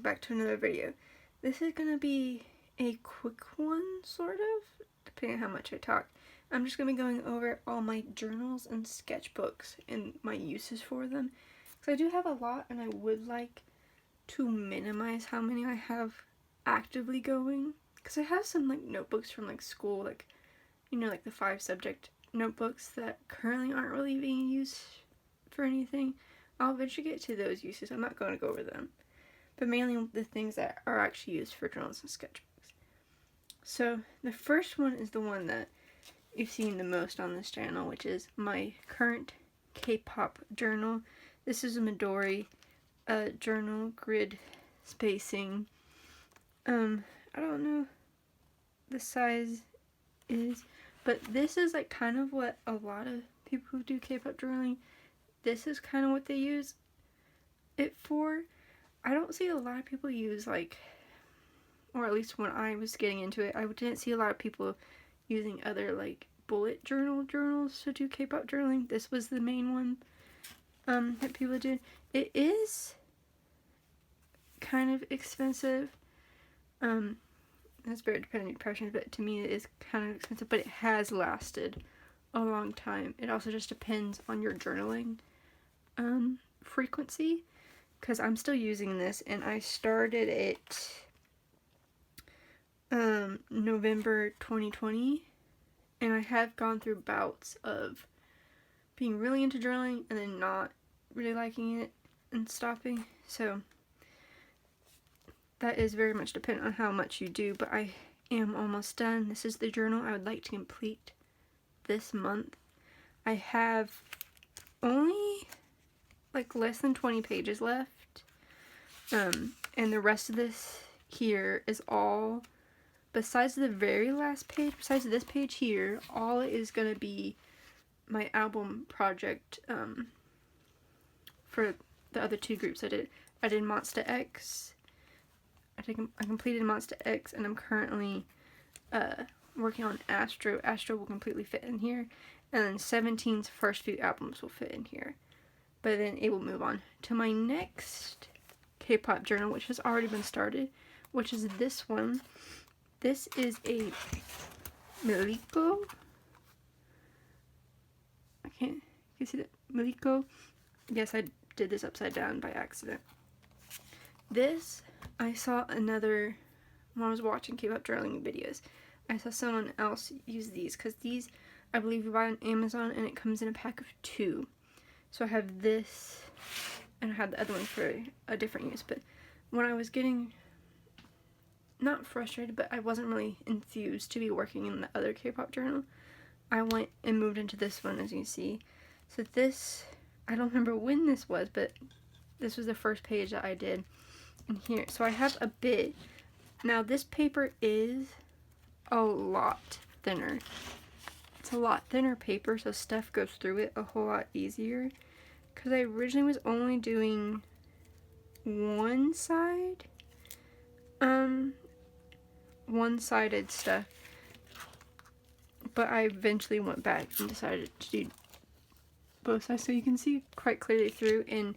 back to another video. This is gonna be a quick one, sort of, depending on how much I talk. I'm just gonna be going over all my journals and sketchbooks and my uses for them. Because I do have a lot and I would like to minimize how many I have actively going. Because I have some like notebooks from like school, like, you know, like the 5 subject notebooks that currently aren't really being used for anything. I'll eventually get to those uses. I'm not going to go over them. But mainly the things that are actually used for journals and sketchbooks. So the first one is the one that you've seen the most on this channel, which is my current K-pop journal. This is a Midori journal, grid spacing. I don't know the size is, but this is like kind of what a lot of people who do K-pop journaling, this is kind of what they use it for. I don't see a lot of people use like, or at least when I was getting into it, I didn't see a lot of people using other like bullet journals to do K-pop journaling. This was the main one that people did. It is kind of expensive. That's very dependent on your preference, but to me it is kind of expensive, but it has lasted a long time. It also just depends on your journaling frequency, because I'm still using this and I started it November 2020, and I have gone through bouts of being really into journaling and then not really liking it and stopping. So that is very much dependent on how much you do, but I am almost done. This is the journal I would like to complete this month. I have only like less than 20 pages left, and the rest of this here is all, besides the very last page, besides this page here, all is going to be my album project for the other 2 groups I did. I did Monster X. I completed Monster X, and I'm currently working on Astro. Astro will completely fit in here, and then 17's first few albums will fit in here. But then it will move on to my next K-pop journal, which has already been started, which is this one. This is a Miliko. You see that? Miliko. Yes, I did this upside down by accident. This, I saw another, when I was watching K-pop journaling videos, I saw someone else use these, because these, I believe you buy on Amazon, and it comes in a pack of 2. So I have this, and I had the other one for a different use, but when I was getting, not frustrated, but I wasn't really enthused to be working in the other K-pop journal, I went and moved into this one, as you can see. So this, I don't remember when this was, but this was the first page that I did in here. So I have a bit. Now this paper is a lot thinner. It's a lot thinner paper, so stuff goes through it a whole lot easier. Because I originally was only doing one side, one-sided stuff, but I eventually went back and decided to do both sides, so you can see quite clearly through. And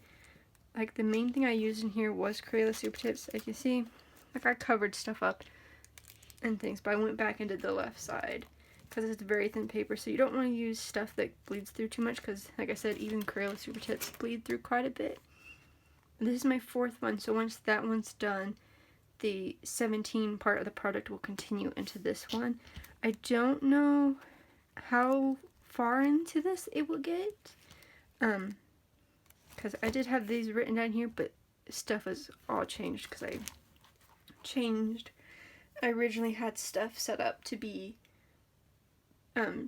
like the main thing I used in here was Crayola Super Tips. As you see, like I covered stuff up and things, but I went back and did the left side because it's very thin paper, so you don't want to use stuff that bleeds through too much, because like I said, even Crayola Super Tips bleed through quite a bit. This is my 4th one, so once that one's done, the 17 part of the product will continue into this one. I don't know how far into this it will get, because I did have these written down here, but stuff has all changed because I changed. I originally had stuff set up to be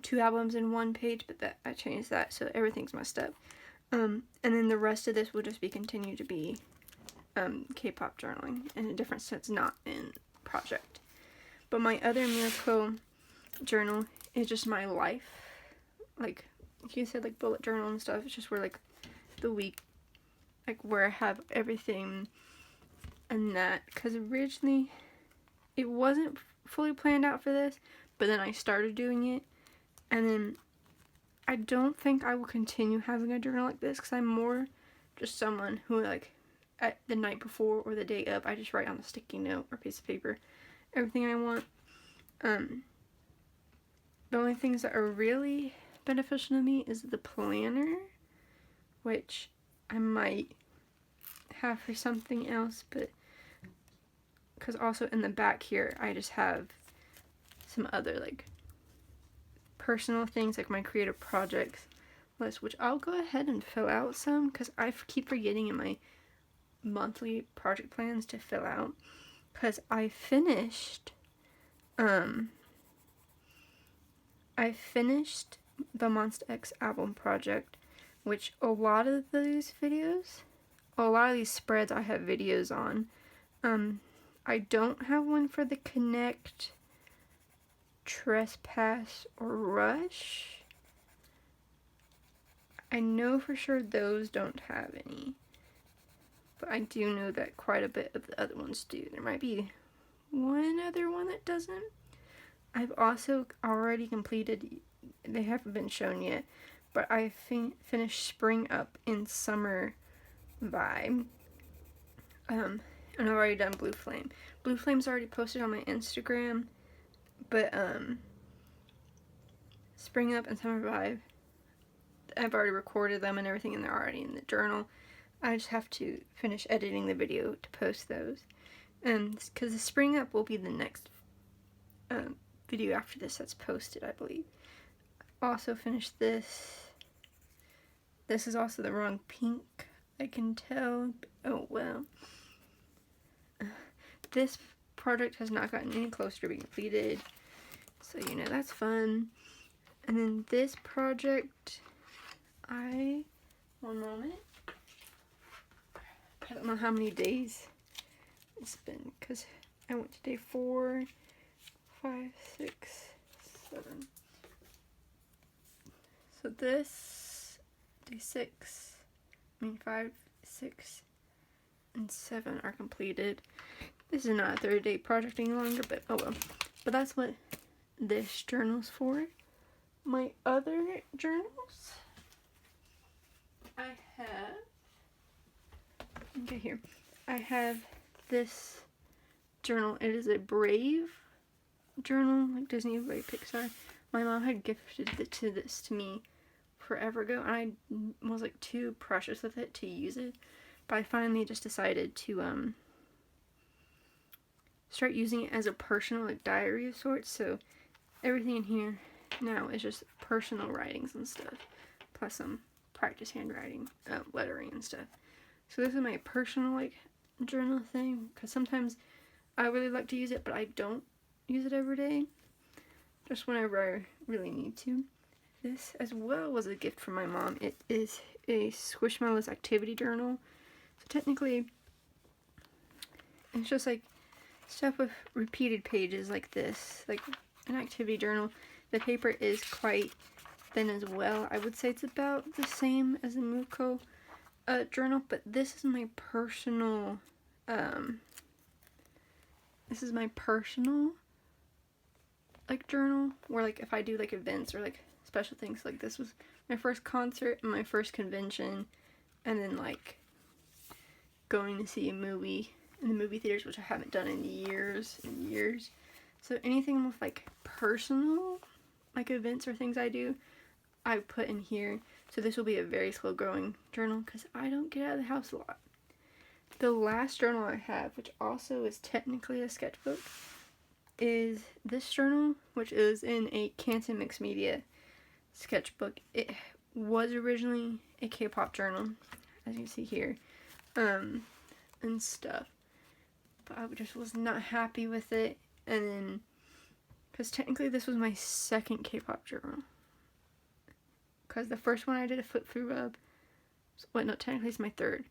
2 albums in 1 page, but that I changed that, so everything's messed up. And then the rest of this will just be continue to be K-pop journaling in a different sense, not in project. But my other Miracle journal is just my life, like you said, like bullet journal and stuff. It's just where like the week, like where I have everything and that, because originally it wasn't fully planned out for this, but then I started doing it, and then I don't think I will continue having a journal like this, because I'm more just someone who like at the night before or the day of. I just write on a sticky note or piece of paper everything I want. The only things that are really beneficial to me is the planner, which I might have for something else, but because also in the back here I just have some other like personal things, like my creative projects list, which I'll go ahead and fill out some because I keep forgetting in my monthly project plans to fill out, because I finished the Monster X album project, which a lot of these spreads I have videos on. I don't have one for the Connect, Trespass, or Rush. I know for sure those don't have any, but I do know that quite a bit of the other ones do. There might be one other one that doesn't. I've also already completed, they haven't been shown yet, but I finished Spring Up in Summer Vibe. And I've already done Blue Flame. Blue Flame's already posted on my Instagram, but Spring Up and Summer Vibe, I've already recorded them and everything, and they're already in the journal. I just have to finish editing the video to post those. Because the Spring Up will be the next video after this that's posted, I believe. I've also finished this. This is also the wrong pink, I can tell. Oh well. This project has not gotten any closer to being completed, so you know that's fun. And then this project, one moment, I don't know how many days it's been, because I went to day 4, 5, 6, 7. So this, day 5, 6, and 7 are completed. This is not a 30-day project any longer, but oh well. But that's what this journal's for. My other journals, I have, okay, here. I have this journal. It is a Brave journal, like Disney, Brave, Pixar. My mom had gifted this to me forever ago, and I was like too precious with it to use it. But I finally just decided to start using it as a personal like diary of sorts. So everything in here now is just personal writings and stuff, plus some practice handwriting, lettering and stuff. So this is my personal like journal thing, because sometimes I really like to use it, but I don't use it every day, just whenever I really need to. This as well was a gift from my mom. It is a Squishmallows activity journal. So technically it's just like stuff with repeated pages like this, like an activity journal. The paper is quite thin as well. I would say it's about the same as the Muko journal, but this is my personal like journal, where like if I do like events or like special things, like this was my first concert and my first convention, and then like going to see a movie in the movie theaters, which I haven't done in years and years. So anything with like personal like events or things I do, I put in here. So this will be a very slow growing journal because I don't get out of the house a lot. The last journal I have, which also is technically a sketchbook, is this journal, which is in a Canton Mixed Media sketchbook. It was originally a K-pop journal, as you can see here, and stuff. But I just was not happy with it, and then, because technically this was my second K-pop journal. Because the first one I did a flip-through rub. Wait, no, technically it's my third.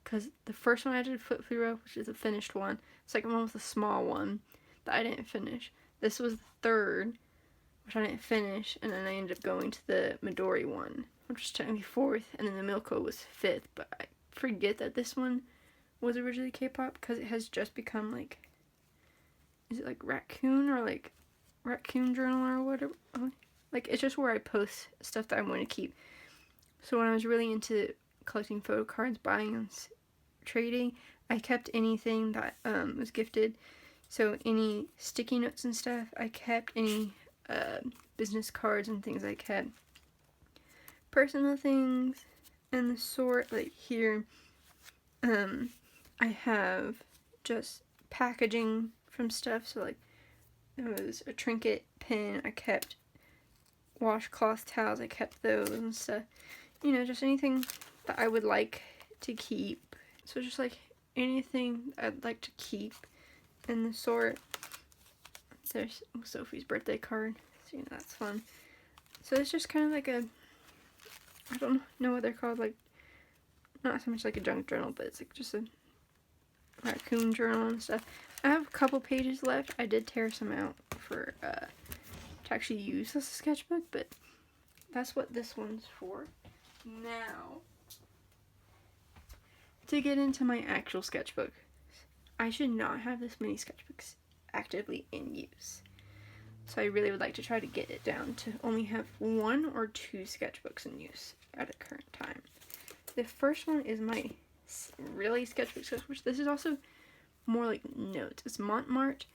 Because the first one I did a flip-through rub, which is a finished one. The second one was a small one that I didn't finish. This was the third, which I didn't finish, and then I ended up going to the Midori one, which was technically fourth, and then the Milko was fifth. But I forget that this one was originally K-pop, because it has just become like, is it like Raccoon or like Raccoon Journal or whatever? Like, it's just where I post stuff that I want to keep. So when I was really into collecting photo cards, buying and trading. I kept anything that was gifted. So any sticky notes and stuff, I kept any business cards and things I kept. Personal things and the sort, like here, I have just packaging from stuff. So like it was a trinket pin, I kept washcloth towels, I kept those and stuff. You know, just anything that I would like to keep. So just like anything I'd like to keep in the sort. There's Sophie's birthday card, so you know that's fun. So it's just kind of like a, I don't know what they're called, like not so much like a junk journal, but it's like just a raccoon journal and stuff. I have a couple pages left. I did tear some out for to actually use as a sketchbook, but that's what this one's for. Now, to get into my actual sketchbook, I should not have this many sketchbooks actively in use. So I really would like to try to get it down to only have 1 or 2 sketchbooks in use at a current time. The first one is my really sketchbook, which this is also more like notes. It's Montmartre.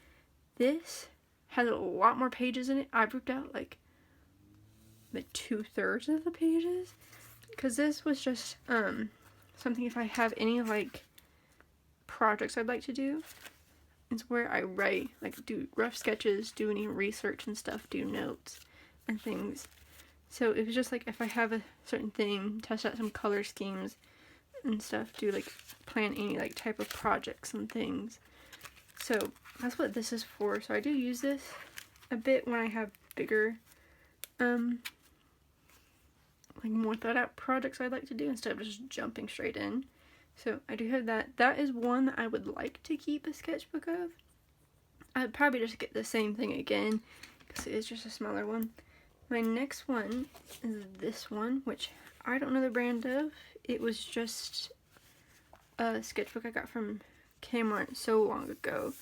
This has a lot more pages in it. I've ripped out like 2/3 of the pages, because this was just something if I have any like projects I'd like to do. It's where I write, like do rough sketches, do any research and stuff, do notes and things. So it was just like if I have a certain thing, test out some color schemes and stuff, do like plan any like type of projects and things. So that's what this is for. So I do use this a bit when I have bigger like more thought out projects I'd like to do instead of just jumping straight in. So I do have that. That is one that I would like to keep a sketchbook of. I'd probably just get the same thing again because it is just a smaller one. My next one is this one, which I don't know the brand of. It was just a sketchbook I got from Kmart so long ago.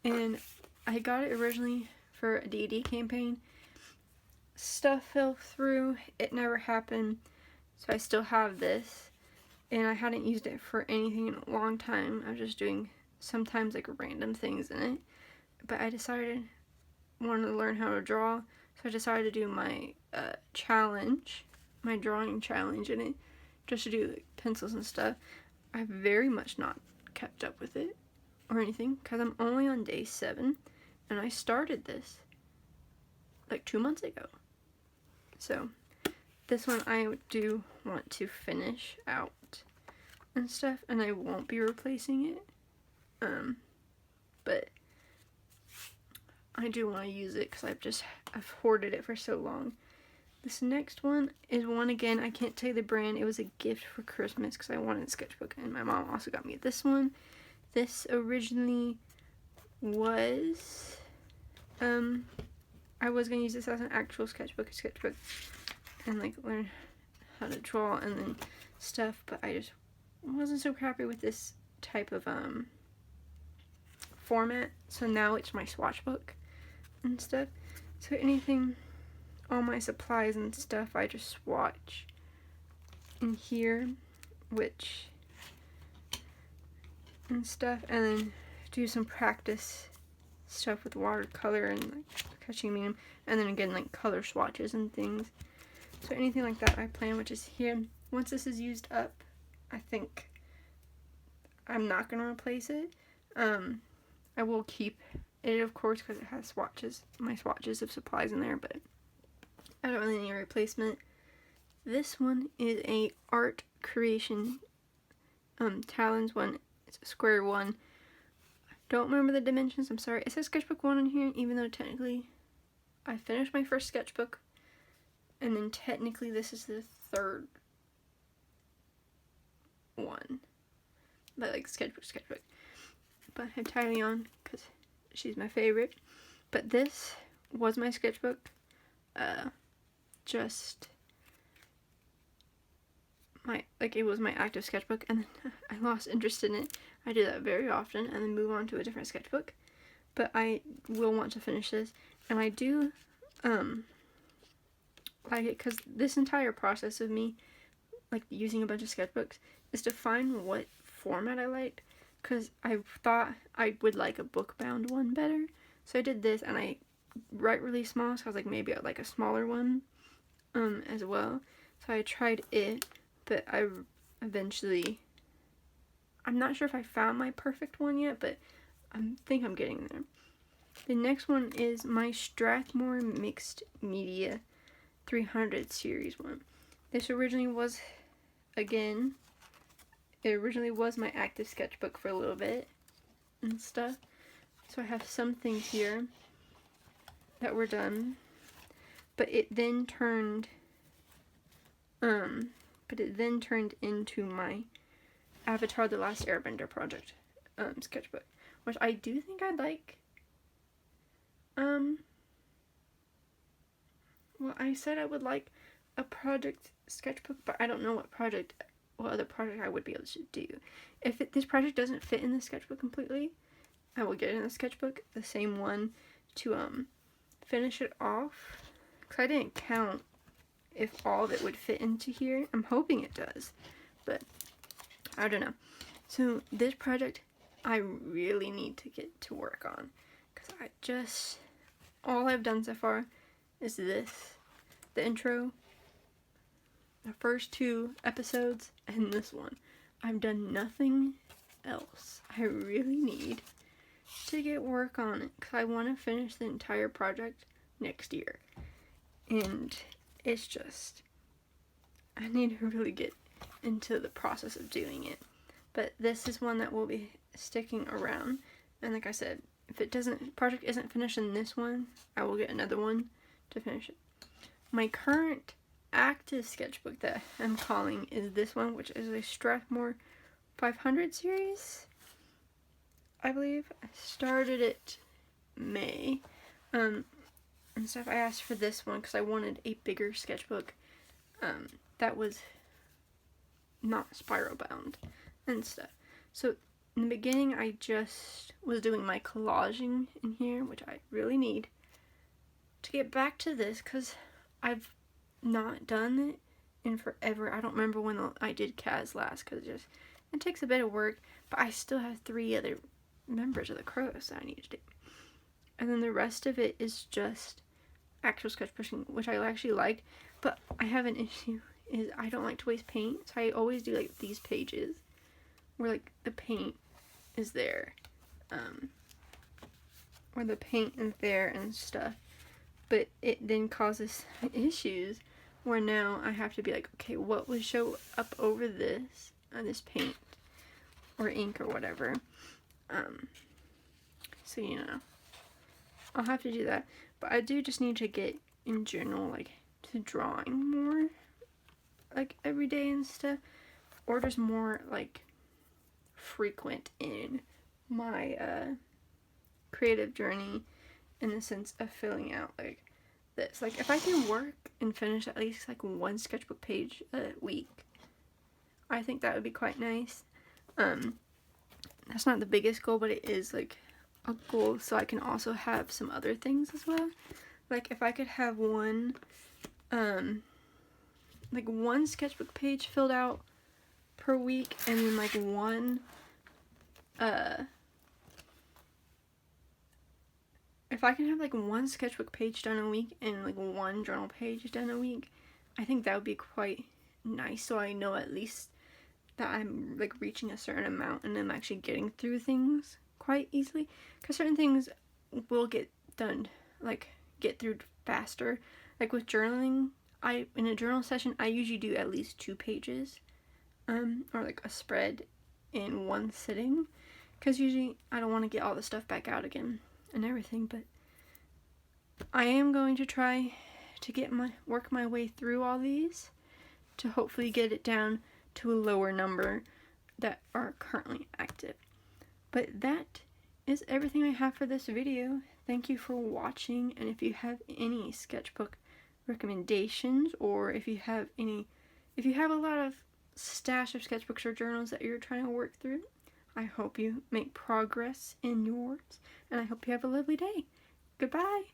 And I got it originally for a D&D campaign. Stuff fell through. It never happened. So I still have this. And I hadn't used it for anything in a long time. I was just doing sometimes like random things in it. But I decided I wanted to learn how to draw. So I decided to do my challenge, my drawing challenge in it, just to do like pencils and stuff. I've very much not kept up with it or anything because I'm only on day 7 and I started this like 2 months ago. So this one I do want to finish out and stuff, and I won't be replacing it. But I do want to use it because I've hoarded it for so long. This next one is one, again, I can't tell you the brand. It was a gift for Christmas because I wanted a sketchbook, and my mom also got me this one. This originally was, I was going to use this as an actual sketchbook, and like learn how to draw and then stuff, but I just wasn't so happy with this type of format. So now it's my swatch book and stuff. So anything, all my supplies and stuff, I just swatch in here, and stuff, and then do some practice stuff with watercolor and like catching medium, and then again like color swatches and things. So anything like that I plan, which is here. Once this is used up, I think I'm not going to replace it. I will keep it, of course, because it has swatches, my swatches of supplies in there, but I don't really need a replacement. This one is a art creation talons one. It's a square one. I don't remember the dimensions, I'm sorry. It says sketchbook 1 in here, even though technically I finished my first sketchbook, and then technically this is the 3rd one. But like sketchbook. But I have Tiny on because she's my favorite. But this was my sketchbook. It was my active sketchbook, and then I lost interest in it. I do that very often and then move on to a different sketchbook. But I will want to finish this, and I do like it because this entire process of me like using a bunch of sketchbooks is to find what format I liked, because I thought I would like a book bound one better. So I did this, and I write really small, so I was like, maybe I'd like a smaller one as well. So I tried it, but I eventually, I'm not sure if I found my perfect one yet, but I think I'm getting there. The next one is my Strathmore Mixed Media 300 series one. This originally was, again, it originally was my active sketchbook for a little bit and stuff. So I have some things here that were done, but it then turned into my Avatar: The Last Airbender project sketchbook, which I do think I'd like. Well, I said I would like a project sketchbook, but I don't know what other project I would be able to do. If this project doesn't fit in the sketchbook completely, I will get in the sketchbook, the same one, to finish it off, because I didn't count if all of it would fit into here. I'm hoping it does, but I don't know. So this project I really need to get to work on, because all I've done so far is this, the intro, the first 2 episodes, and this one. I've done nothing else. I really need to get work on it, because I want to finish the entire project next year. And it's just, I need to really get into the process of doing it. But this is one that will be sticking around. And like I said, if project isn't finished in this one, I will get another one to finish it. My current active sketchbook that I'm calling is this one, which is a Strathmore 500 series, I believe. I started it May and stuff. I asked for this one because I wanted a bigger sketchbook that was not spiral bound and stuff. So in the beginning, I just was doing my collaging in here, which I really need to get back to this, because I've not done it in forever. I don't remember when I did Kaz last, because it takes a bit of work, but I still have 3 other members of the Crows that I need to do. And then the rest of it is just actual sketchbooking, which I actually liked, but I have an issue, is I don't like to waste paint, so I always do like these pages where like the paint is there, where the paint is there and stuff, but it then causes issues where now I have to be like, okay, what would show up over this paint or ink or whatever. So I'll have to do that, but I do just need to get in general like to drawing more like every day and stuff, or just more like frequent in my creative journey, in the sense of filling out like this. Like if I can work and finish at least like 1 sketchbook page a week, I think that would be quite nice. That's not the biggest goal, but it is like a goal, so I can also have some other things as well. Like if I could have one sketchbook page filled out per week, and then like one if I can have like 1 sketchbook page done a week and like 1 journal page done a week, I think that would be quite nice, so I know at least that I'm like reaching a certain amount and I'm actually getting through things quite easily, because certain things will get done, like get through faster. Like with journaling, in a journal session I usually do at least 2 pages or like a spread in 1 sitting, because usually I don't want to get all the stuff back out again and everything. But I am going to try to work my way through all these to hopefully get it down to a lower number that are currently active. But that is everything I have for this video. Thank you for watching, and if you have any sketchbook recommendations, or if you have a lot of stash of sketchbooks or journals that you're trying to work through, I hope you make progress in yours, and I hope you have a lovely day. Goodbye!